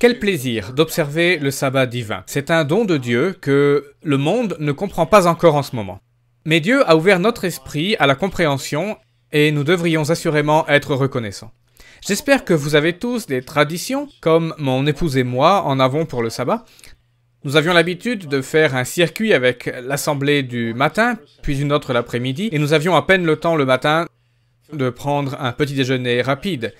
Quel plaisir d'observer le sabbat divin. C'est un don de Dieu que le monde ne comprend pas encore en ce moment. Mais Dieu a ouvert notre esprit à la compréhension et nous devrions assurément être reconnaissants. J'espère que vous avez tous des traditions, comme mon épouse et moi en avons pour le sabbat. Nous avions l'habitude de faire un circuit avec l'assemblée du matin, puis une autre l'après-midi, et nous avions à peine le temps le matin de prendre un petit déjeuner rapide.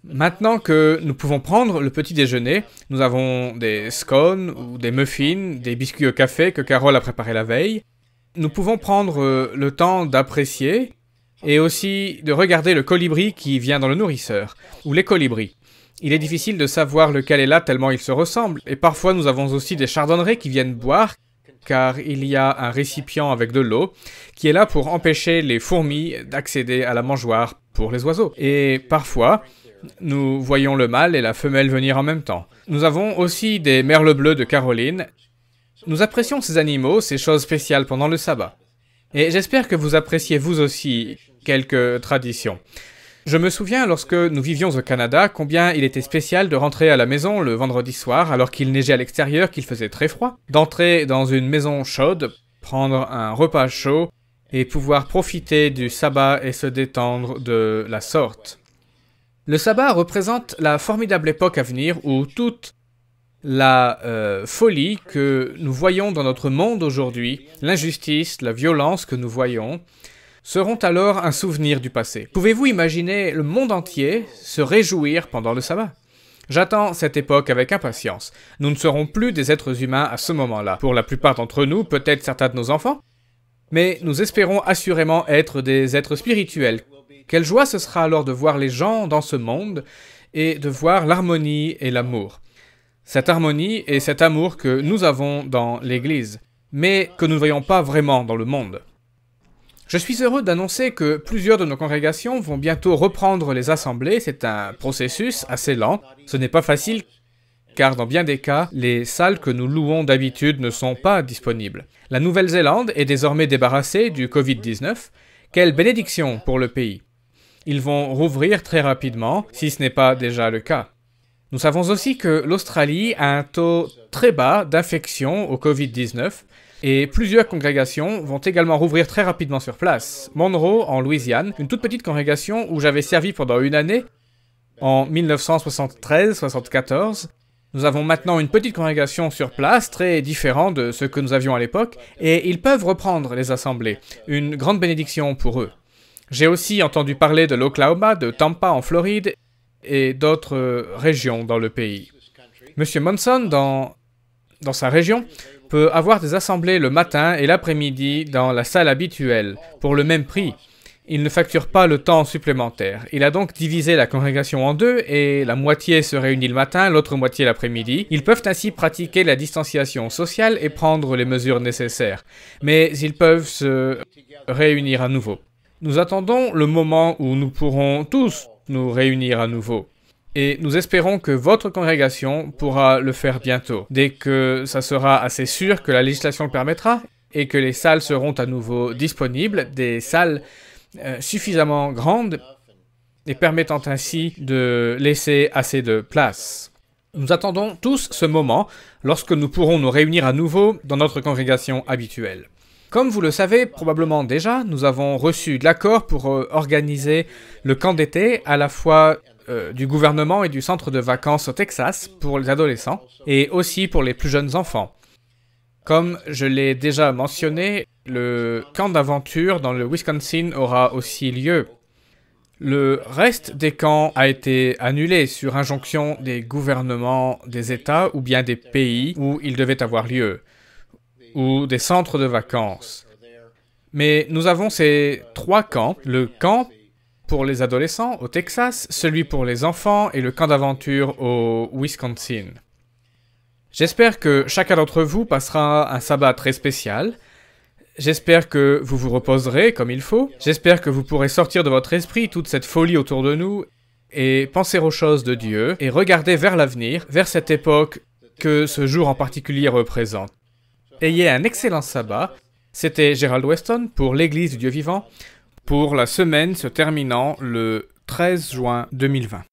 Maintenant que nous pouvons prendre le petit déjeuner, nous avons des scones ou des muffins, des biscuits au café que Carole a préparés la veille. Nous pouvons prendre le temps d'apprécier et aussi de regarder le colibri qui vient dans le nourrisseur, ou les colibris. Il est difficile de savoir lequel est là tellement ils se ressemblent, et parfois nous avons aussi des chardonnerets qui viennent boire, car il y a un récipient avec de l'eau qui est là pour empêcher les fourmis d'accéder à la mangeoire pour les oiseaux. Et parfois, nous voyons le mâle et la femelle venir en même temps. Nous avons aussi des merles bleus de Caroline. Nous apprécions ces animaux, ces choses spéciales pendant le sabbat. Et j'espère que vous appréciez vous aussi quelques traditions. Je me souviens, lorsque nous vivions au Canada, combien il était spécial de rentrer à la maison le vendredi soir, alors qu'il neigeait à l'extérieur, qu'il faisait très froid, d'entrer dans une maison chaude, prendre un repas chaud, et pouvoir profiter du sabbat et se détendre de la sorte. Le sabbat représente la formidable époque à venir où toute la folie que nous voyons dans notre monde aujourd'hui, l'injustice, la violence que nous voyons, seront alors un souvenir du passé. Pouvez-vous imaginer le monde entier se réjouir pendant le sabbat? J'attends cette époque avec impatience. Nous ne serons plus des êtres humains à ce moment-là. Pour la plupart d'entre nous, peut-être certains de nos enfants, mais nous espérons assurément être des êtres spirituels. Quelle joie ce sera alors de voir les gens dans ce monde et de voir l'harmonie et l'amour. Cette harmonie et cet amour que nous avons dans l'Église, mais que nous ne voyons pas vraiment dans le monde. Je suis heureux d'annoncer que plusieurs de nos congrégations vont bientôt reprendre les assemblées. C'est un processus assez lent. Ce n'est pas facile, car dans bien des cas, les salles que nous louons d'habitude ne sont pas disponibles. La Nouvelle-Zélande est désormais débarrassée du Covid-19. Quelle bénédiction pour le pays! Ils vont rouvrir très rapidement, si ce n'est pas déjà le cas. Nous savons aussi que l'Australie a un taux très bas d'infection au Covid-19 et plusieurs congrégations vont également rouvrir très rapidement sur place. Monroe, en Louisiane, une toute petite congrégation où j'avais servi pendant une année, en 1973-74. Nous avons maintenant une petite congrégation sur place, très différente de ce que nous avions à l'époque, et ils peuvent reprendre les assemblées. Une grande bénédiction pour eux. J'ai aussi entendu parler de l'Oklahoma, de Tampa en Floride et d'autres régions dans le pays. Monsieur Monson, dans sa région, peut avoir des assemblées le matin et l'après-midi dans la salle habituelle, pour le même prix. Il ne facture pas le temps supplémentaire. Il a donc divisé la congrégation en deux et la moitié se réunit le matin, l'autre moitié l'après-midi. Ils peuvent ainsi pratiquer la distanciation sociale et prendre les mesures nécessaires. Mais ils peuvent se réunir à nouveau. Nous attendons le moment où nous pourrons tous nous réunir à nouveau. Et nous espérons que votre congrégation pourra le faire bientôt, dès que ça sera assez sûr que la législation le permettra et que les salles seront à nouveau disponibles, des salles suffisamment grandes et permettant ainsi de laisser assez de place. Nous attendons tous ce moment lorsque nous pourrons nous réunir à nouveau dans notre congrégation habituelle. Comme vous le savez probablement déjà, nous avons reçu de l'accord pour organiser le camp d'été à la fois du gouvernement et du centre de vacances au Texas pour les adolescents et aussi pour les plus jeunes enfants. Comme je l'ai déjà mentionné, le camp d'aventure dans le Wisconsin aura aussi lieu. Le reste des camps a été annulé sur injonction des gouvernements des États ou bien des pays où il devait avoir lieu, ou des centres de vacances. Mais nous avons ces trois camps, le camp pour les adolescents au Texas, celui pour les enfants et le camp d'aventure au Wisconsin. J'espère que chacun d'entre vous passera un sabbat très spécial. J'espère que vous vous reposerez comme il faut. J'espère que vous pourrez sortir de votre esprit toute cette folie autour de nous et penser aux choses de Dieu et regarder vers l'avenir, vers cette époque que ce jour en particulier représente. Ayez un excellent sabbat. C'était Gerald Weston pour l'Église du Dieu vivant, pour la semaine se terminant le 13 juin 2020.